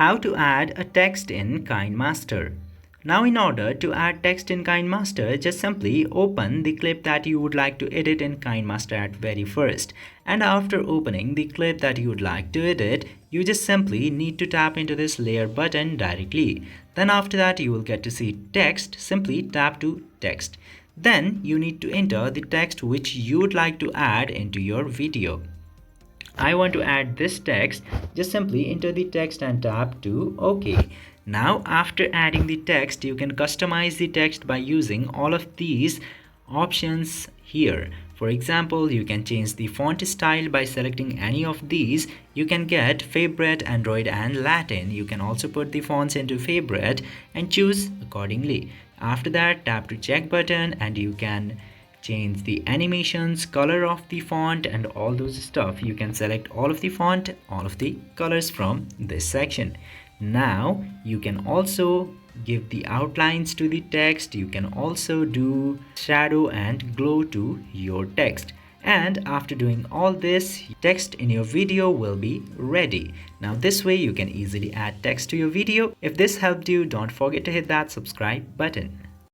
How to add a text in KineMaster. Now in order to add text in KineMaster, just simply open the clip that you would like to edit in KineMaster at very first. And after opening the clip that you would like to edit, you just simply need to tap into this layer button directly. Then after that you will get to see text. Simply tap to text. Then you need to enter the text which you would like to add into your video. I want to add this text. Just simply enter the text and tap to OK. Now after adding the text, you can customize the text by using all of these options here. For example, you can change the font style by selecting any of these. You can get favorite, Android and Latin. You can also put the fonts into favorite and choose accordingly. After that, tap to check button and you can change the animations, color of the font and all those stuff. You can select all of the font, all of the colors from this section. Now you can also give the outlines to the text. You can also do shadow and glow to your text. And after doing all this, text in your video will be ready. Now this way you can easily add text to your video. If this helped you, don't forget to hit that subscribe button.